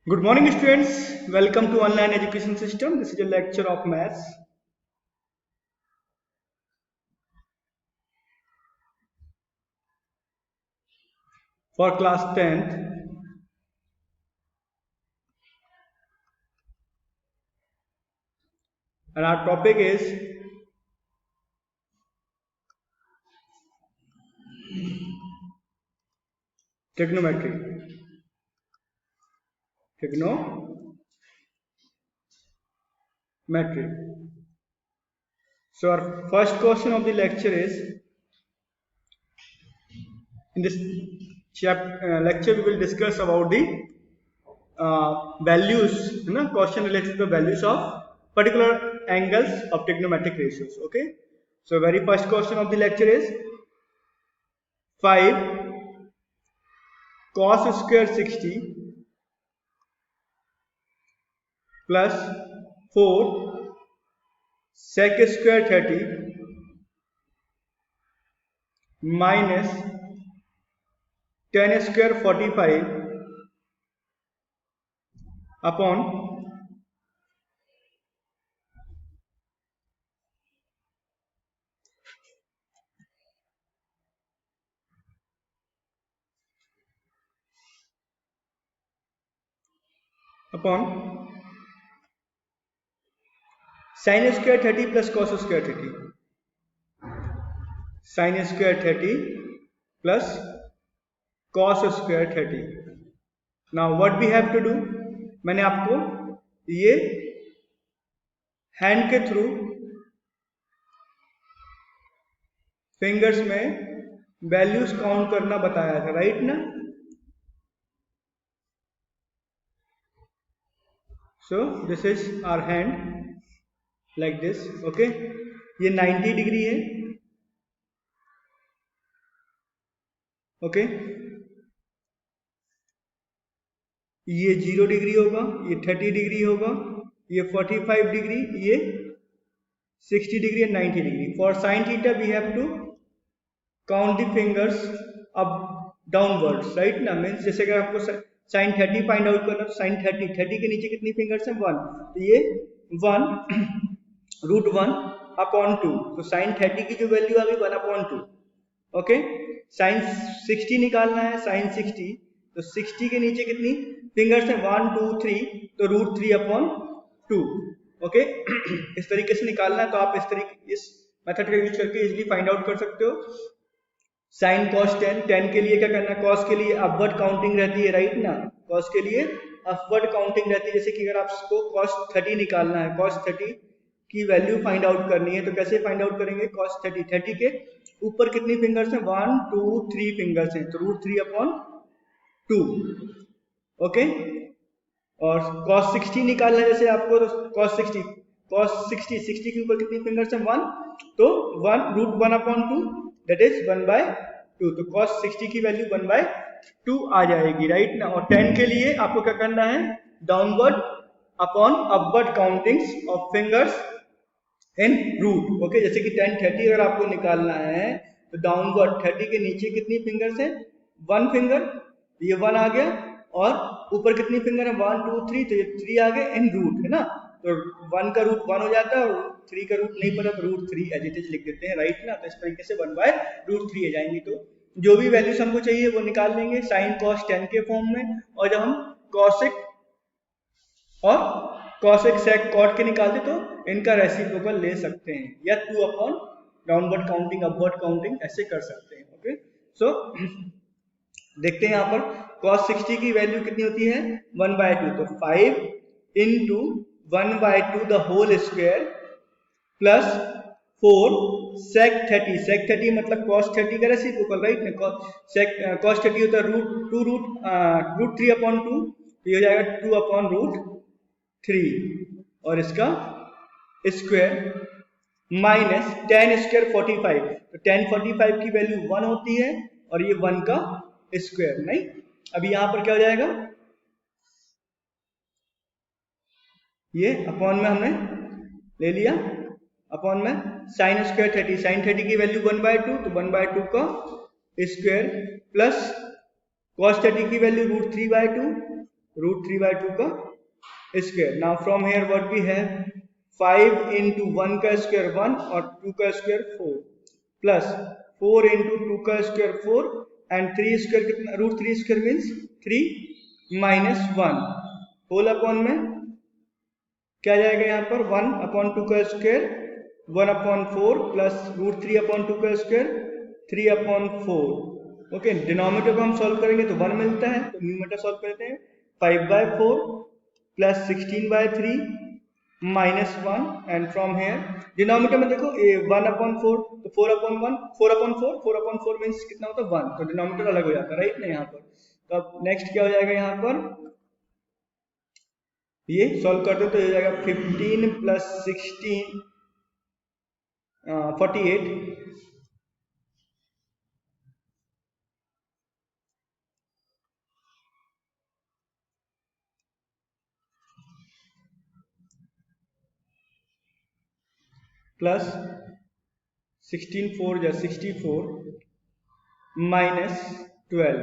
Good morning, students. Welcome to online education system. This is a lecture of maths. For class 10th. And our topic is trigonometry. Trigonometry. So our first question of the lecture is, in this lecture we will discuss about the values, question related to the values of particular angles of trigonometric ratios. Okay. So very first question of the lecture is 5 cos square 60 plus 4 sec square 30 minus tan square 45 upon sin square 30 plus cos square 30. Sin square 30 plus cos square 30. Now what we have to do, मैंने आपको ये hand के through fingers में values count करना बताया था, right ना? So this is our hand like this. Okay, ये 90 डिग्री है. ओके, ये 0 डिग्री होगा, ये 30 डिग्री होगा, ये 45 डिग्री, ये 60 degree and 90 degree. For sine theta we have to count the fingers up downwards, right ना? मीन्स जैसे अगर आपको साइन 30 फाइंड आउट करना, तो साइन 30 के नीचे कितनी फिंगर्स हैं? 1. तो ये 1 रूट 1 अपॉन 2. तो साइन 30 की जो वैल्यू आ गई 1 अपॉन 2. ओके, साइन 60 निकालना है. साइन 60, तो 60 के नीचे कितनी फिंगर्स हैं? 1 2 3. तो रूट 3 अपॉन 2. ओके, इस तरीके से निकालना है. तो आप इस मेथड का यूज करके इजीली फाइंड आउट कर सकते हो. साइन कॉस 10 के लिए क्या करना है? कॉस के लिए अपवर्ड काउंटिंग रहती है, राइट ना? कॉस के लिए अपवर्ड काउंटिंग रहती है. जैसे कि अगर आपको कॉस 30 निकालना है, कॉस 30 की वैल्यू फाइंड आउट करनी है, तो कैसे फाइंड आउट करेंगे? कॉस 30 के ऊपर कितनी फिंगर्स हैं? 1 2 3 फिंगर्स हैं, तो रूट 3 अपॉन 2. ओके, और cos 60 निकालना है जैसे आपको, तो cos 60 के ऊपर कितनी फिंगर्स हैं? 1. तो 1 रूट 1 अपॉन 2, दैट इज 1/2. तो cos 60 की वैल्यू 1/2 आ जाएगी, राइट ना? और 10 के लिए आपको क्या करना है? Downward upon upward countings of fingers in root. Okay, जैसे कि 10 30 अगर आपको निकालना है, तो डाउनवर्ड 30 के नीचे कितनी फिंगर्स हैं? 1 फिंगर, ये 1 आ गया. और ऊपर कितनी फिंगर है? 1 2 3, तो ये 3 आ गए इन रूट, है ना? तो 1 का रूट 1 हो जाता है, और 3 का रूट नहीं पता तो रूट 3 एज इट इज लिख देते हैं, राइट ना? तो इस तरीके से 1/√3 आ जाएंगी. तो जो भी वैल्यूज हमको चाहिए वो निकाल लेंगे साइन कॉस 10 के फॉर्म में. और जब हम कॉसेक और कॉसेक सेक कॉट के निकालते तो इनका रेसिप्रोकल ले सकते हैं, या 2 upon downward counting upward counting ऐसे कर सकते हैं. ओके, सो देखते हैं यहाँ पर cos 60 की वैल्यू कितनी होती है? 1/2. तो 5 into 1/2 the whole square plus 4 sec 30. sec 30 मतलब cos 30 का रेसिप्रोकल, राइट ना? cos 30 होता है रूट 3 अपॉन 2, तो ये हो जाएगा 2 अपॉन रूट 3, और इसका स्क्वायर माइनस tan स्क्वायर 45. तो tan 45 की वैल्यू 1 होती है, और ये 1 का स्क्वायर नहीं. अभी यहां पर क्या हो जाएगा? ये अपॉन में हमने ले लिया, अपॉन में साइन स्क्वायर 30. साइन 30 की वैल्यू 1/2, तो 1/2 का स्क्वायर प्लस cos 30 की वैल्यू रूट 3/2, √3/2 का square. Now from here what we have 5 into 1 का स्क्वायर 1 और 2 का स्क्वायर 4 प्लस 4 into 2 का स्क्वायर 4 एंड 3 स्क्वायर कितना √3 square means 3 minus 1 whole upon में क्या जाएगा यहाँ पर 1/2 का स्क्वायर 1/4 प्लस √3/2 का स्क्वायर 3/4. ओके, डिनोमिनेटर को हम सॉल्व करेंगे तो 1 मिलता है, तो न्यूमरेटर सॉल्व करते हैं 5/4 plus 16/3 minus 1 and from here denominator में देखो 1/4 तो 4/1 4/4 4/4 मीन्स कितना होता है 1, तो डिनोमिनेटर अलग हो जाता है राइट ना यहाँ पर. तो अब नेक्स्ट क्या हो जाएगा यहाँ पर ये सॉल्व करते तो ये हो जाएगा 15 प्लस 16 48 प्लस 16 4 या 64 minus 12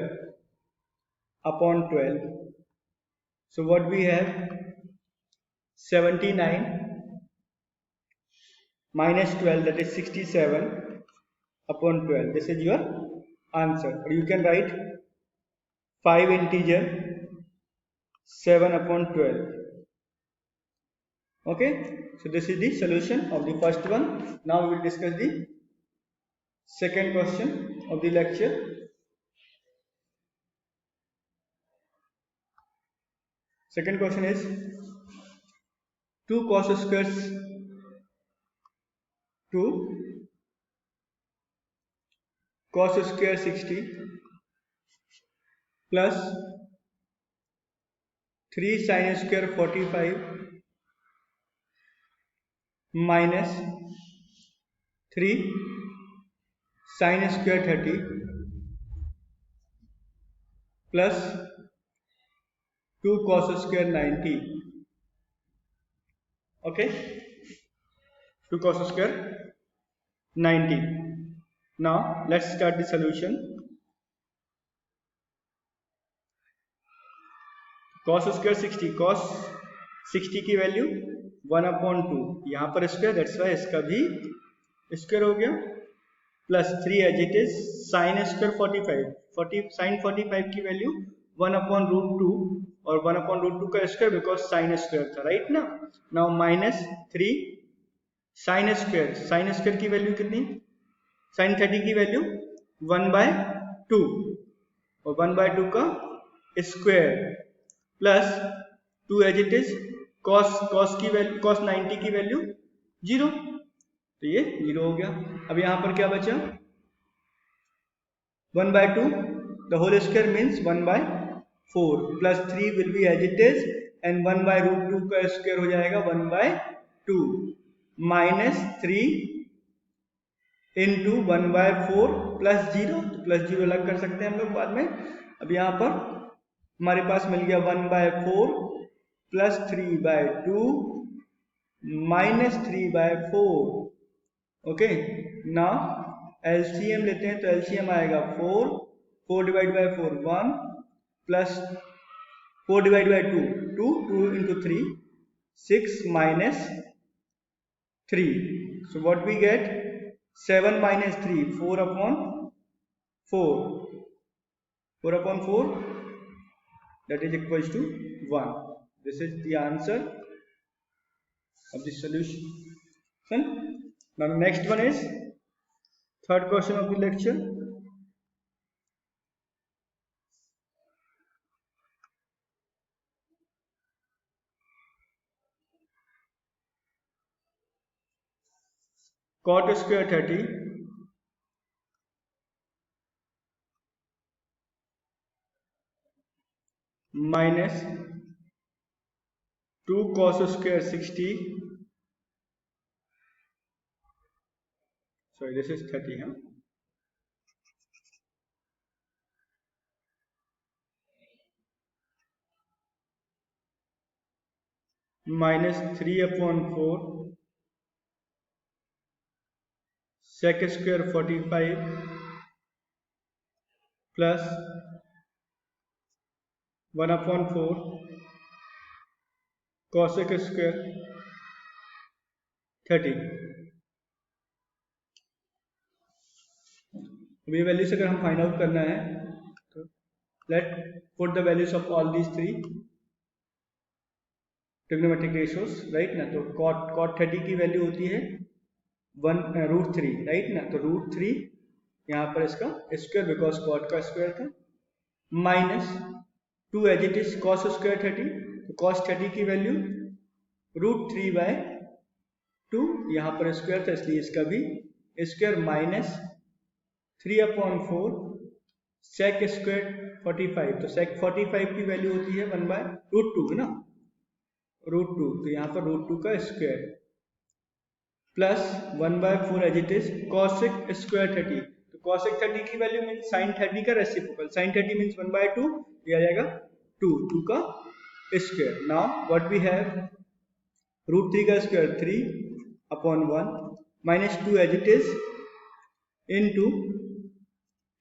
upon 12. So what we have 79 minus 12, that is 67 upon 12. This is your answer. Or you can write 5 integer 7 upon 12. Okay, so this is the solution of the first one. Now we will discuss the second question of the lecture. Second question is 2 cos squares 2 cos square 60 plus 3 sin square 45 minus 3 sin square 30 plus 2 cos square 90. Okay, 2 cos square 90. Now let's start the solution. Cos square 60, cos 60 की value 1/2 यहाँ पर square, that's why इसका भी square हो गया, plus 3 as it is sine square 45 sine 45 की value 1/√2 और 1/√2 का स्क्वायर बिकॉज साइन स्क्वायर था राइट ना. नाउ माइनस 3 साइन स्क्वायर की वैल्यू कितनी साइन 30 की वैल्यू 1/2 और 1/2 का square plus 2 as it is cos की वैल्यू cos 90 की वैल्यू 0, तो ये 0 हो गया. अब यहां पर क्या बचा 1/2 the whole square means 1/4 plus 3 will be as it is and 1/√2 का स्क्वायर हो जाएगा 1/2 माइनस 3 इंटू 1/4 प्लस 0, तो प्लस 0 अलग कर सकते हैं हम लोग बाद में. अब यहाँ पर हमारे पास मिल गया 1/4 plus 3/2 minus 3/4. Okay, now LCM लेते हैं तो एलसीएम आएगा 4 divide by 4 1 plus 4 divide by 2 into 3 6 minus 3. So what we get 7 minus 3 4/4 that is equals to 1. This is the answer of the solution. Now the next one is third question of the lecture. Cot square 30 minus 2 cos square 60, sorry this is 30, huh? minus 3/4 sec square 45 plus 1/4 cosec square 30। अब ये values अगर हम find out करना है तो late put the values of all these three trigonometric ratios, right ना। तो cot 30 की वैल्यू होती है √3, राइट ना। तो √3 यहाँ पर इसका स्क्वायर बिकॉज cot का स्क्वायर था, minus 2 as it is cos square 30। तो cos 30 की वैल्यू √3/2, यहाँ पर स्क्वायर था इसलिए इसका भी स्क्वायर, माइनस 3/4 sec स्क्वायर 45। तो sec 45 की वैल्यू होती है 1/√2, है ना, √2। तो यहाँ पर √2 का square plus 1/4 as it is cosec square 30। तो cosec 30 की वैल्यू मीन sin 30 का रेसिप्रोकल, sin 30 मीन्स 1/2, ये आ जाएगा 2 का square. Now what we have, √3 का square 3/1 minus 2 as it is into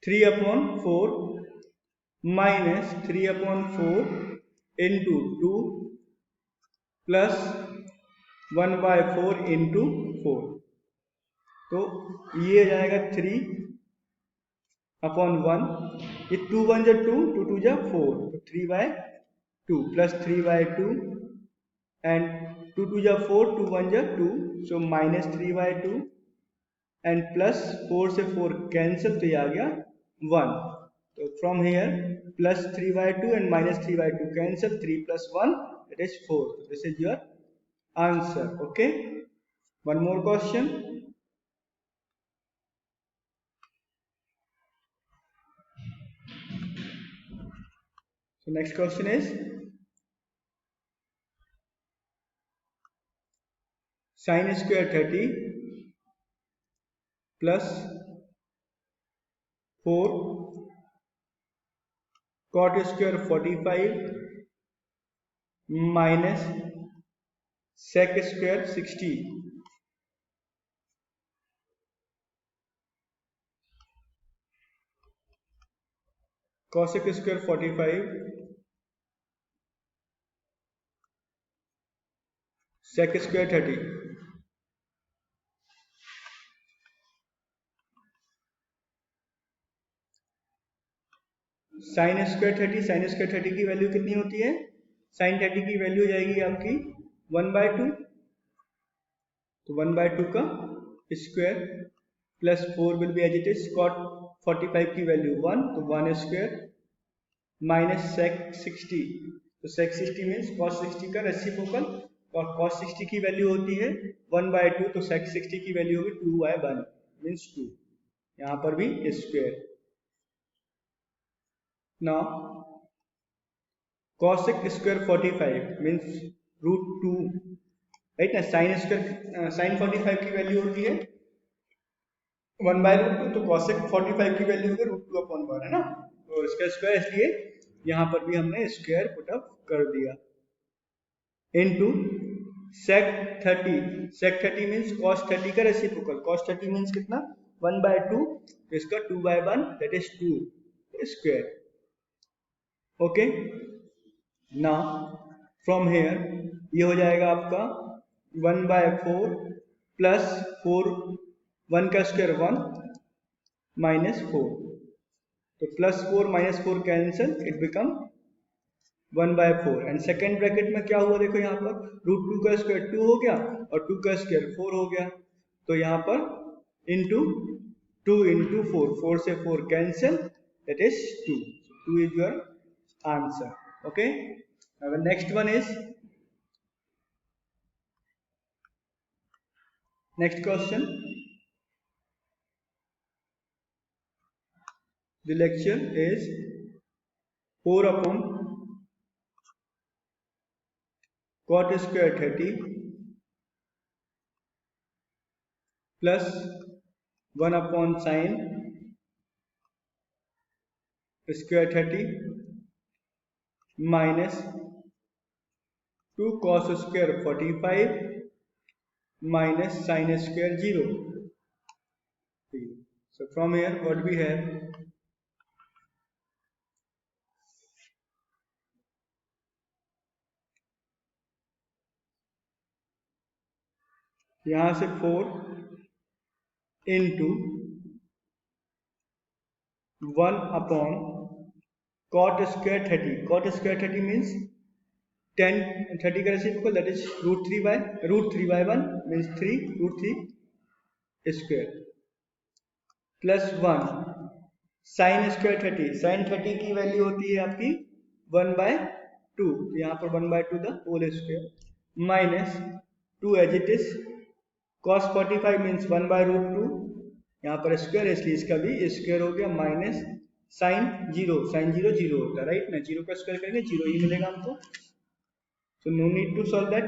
3/4 minus 3/4 into 2 plus 1/4 into 4। तो ये जाएगा 3/1, ये 2 1 जा 2, 2 2 जा 4, तो 3/2 प्लस 3/2 एंड 2 2 जा 4, 2 1 जा 2, सो माइनस 3/2 एंड प्लस 4 से 4 कैंसिल, तो ये आ गया 1। तो from here plus 3/2 and minus 3/2 cancel, 3 + 1 it is 4। This is your answer. Okay, one more question. So next question is sin square 30 plus 4 cot square 45 minus sec square 60। cosec square 45 sec square 30। Sine square 30, sine square 30 की value कितनी होती है, sign 30 की value हो जाएगी आपकी 1/2। तो 1/2 का square plus 4 will be as it is cot 45 की वैल्यू 1, तो 1 स्क्वायर माइनस sec 60। तो sec 60 मीन्स cos 60 का रेसिप्रोकल, और cos 60 की वैल्यू होती है 1/2, तो sec 60 की वैल्यू होगी 2/1 मीन्स 2। यहाँ पर भी square. Now cosec square 45 means √2, right ना। साइन स्क्वायर साइन 45 की वैल्यू होती है 1/√2, तो cosec 45 की वैल्यू होगी √2/1, है ना। तो इसका स्क्वायर, इसलिए यहाँ पर भी हमने स्क्वायर पुटअप कर दिया into sec 30। sec 30 means cos 30 का रेसिप्रोकल, cos 30 मीन्स कितना 1/2, तो इसका 2/1 that is 2 square. Okay, now from hair ये हो जाएगा आपका 1/4 प्लस 4, 1 का स्क्वायर 1 माइनस 4, तो plus 4 minus 4 cancel, it become 1/4 and second bracket में क्या हुआ, देखो यहाँ पर √2 का स्क्वायर 2 हो गया और 2 का स्क्वायर 4 हो गया, तो यहाँ पर इंटू 2 इंटू 4, 4 से 4 cancel, that is 2। 2 is your answer. Okay, now the next one is, next question, the lecture is 4/cot square 30 plus 1/sin square 30 minus 2 cos square 45 minus sin square 0। So from here what we have, यहाँ से 4 into 1 upon cot square 30. Cot square 30 means 10 30 का reciprocal, that is root 3 by 1 means 3 root 3 square plus 1 sin square 30. sin 30 की value होती है आपकी 1/2, यहाँ पर 1/2 the whole square minus 2 as it is cos 45 means 1/√2, यहाँ पर स्क्वायर है इसलिए इसका भी स्क्वायर हो गया माइनस साइन 0 0 होता है राइट ना, 0 का स्क्वायर करेंगे 0 ही मिलेगा हमको, so no need to solve that.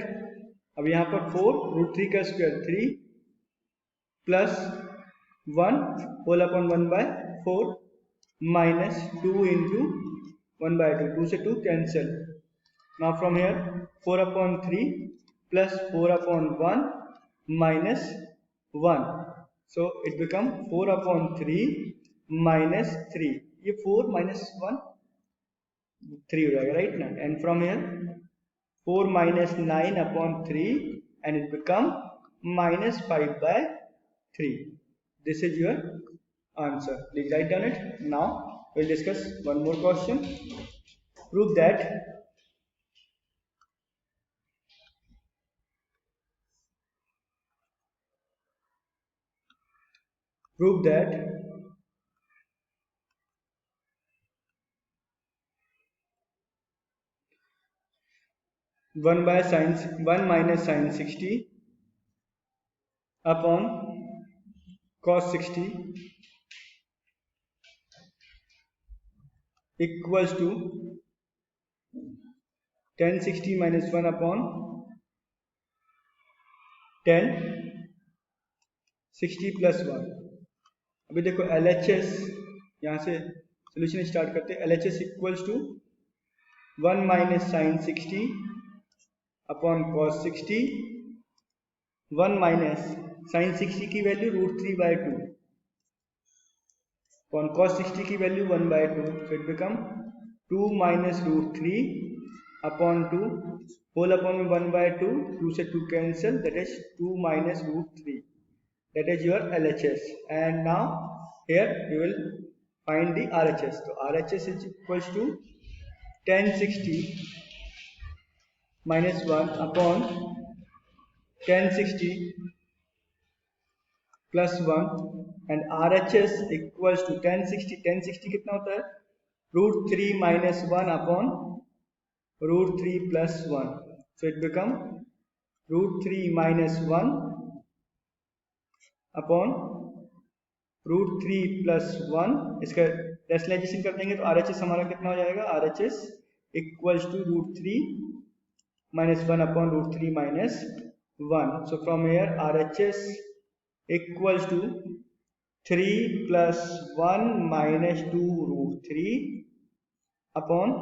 अब यहाँ पर 4 √3 का square 3 plus 1 whole upon 1/4 minus 2 into 1/2, 2 से 2 cancel, now from here 4 upon 3 plus 4 upon 1 minus 1, so it become 4 upon 3 minus 3, ये 4 minus 1 3 हो जाएगा राइट ना, and from here 4 minus 9 upon 3 and it become minus 5/3. This is your answer. Please write down it. Now we'll discuss one more question. Prove that 1 minus sin 60 upon cos 60 equals to tan 60 minus 1 upon tan 60 plus 1। अभी देखो LHS, यहाँ से solution start करते हैं। LHS equals to 1 minus sin 60 upon cos 60, 1 minus sin 60 की value √3/2 upon cos 60 की value 1/2, so it become 2 minus √3 upon 2 whole upon 1/2, 2 से 2 cancel, that is 2 minus √3, that is your LHS। and now here you will find the RHS, so RHS is equals to tan 60 minus 1 upon tan 60 plus 1 and RHS equals to tan 60 कितना होता है √3 minus 1 upon √3 plus 1, so it become √3 minus 1 upon √3 plus 1, इसका rationalisation कर देंगे तो RHS हमारा कितना हो जाएगा, RHS equals to √3 minus 1 upon √3 minus 1, so from here RHS equals to 3 plus 1 minus 2 √3 upon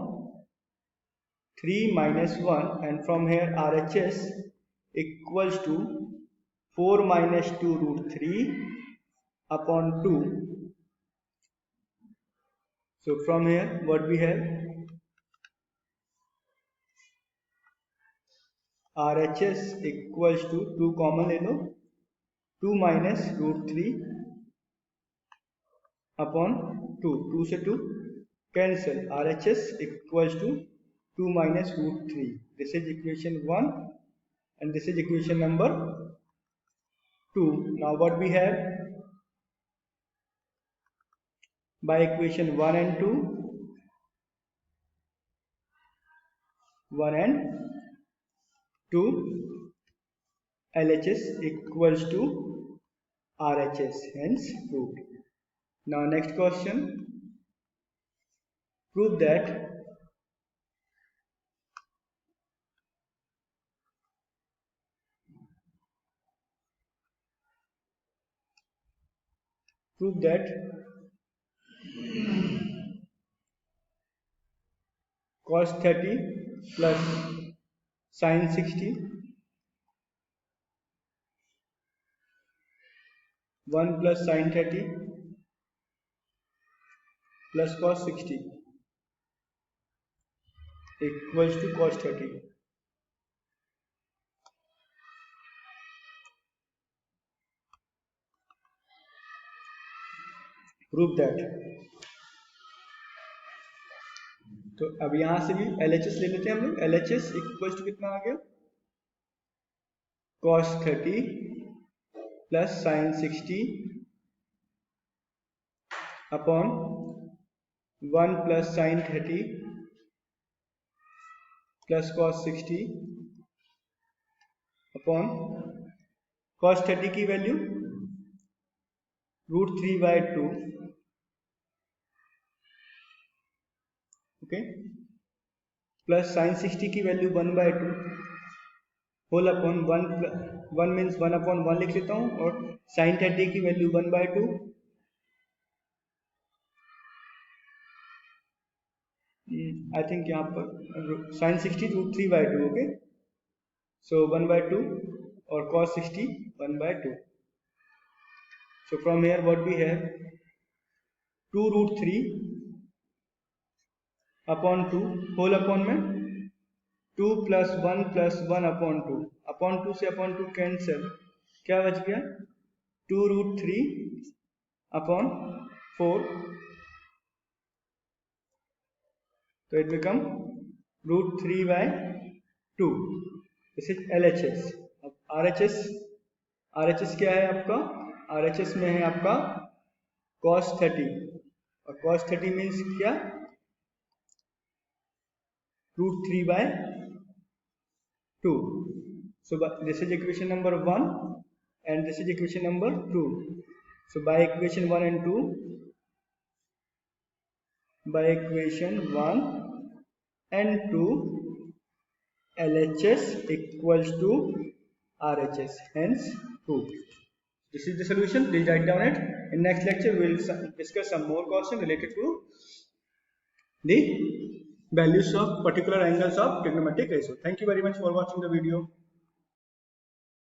3 minus 1, and from here RHS equals to 4 minus 2 √3 upon 2, so from here what we have, RHS equals to 2 common ले लो, 2 minus √3 upon 2, 2 से 2 cancel, RHS equals to 2 minus √3, this is equation 1 and this is equation number 2. Now what we have, by equation 1 and 2, 1 and 2, LHS equals to RHS, hence proved. Now next question, prove that cos 30 plus sin 60 1 plus sin 30 plus cos 60 equals to cos 30। Prove that. तो अब यहां से भी LHS ले लेते हैं हम लोग। LHS इक्वल टू कितना आ गया, cos 30 plus sin 60 upon 1 plus sin 30 plus cos 60 upon cos 30 की वैल्यू √3/2, ओके, प्लस sin 60 की वैल्यू 1/2 होल अपॉन 1 मीन्स 1/1 लिख लेता हूँ, और sin 30 की वैल्यू 1/2, आई थिंक यहाँ पर sin 60 √3/2, ओके, सो 1/2 और cos 60 1/2. So from here what we have, 2√3 upon 2 whole upon में 2 प्लस 1 अपॉन 2, अपॉन 2 से अपॉन 2 कैंसिल, क्या बच गया 2√3 अपॉन 4, तो it become √3/2. This is LHS. अब RHS क्या है आपका, RHS में है आपका cos 30, और cos 30 मीन्स क्या, √3/2. So this is equation number 1 and this is equation number 2. So by equation 1 and 2, by equation 1 and 2, LHS equals to RHS, hence proved. This is the solution. Please write down it. In next lecture we will discuss some more questions related to the values of particular angles of trigonometric ratio. Thank you very much for watching the video.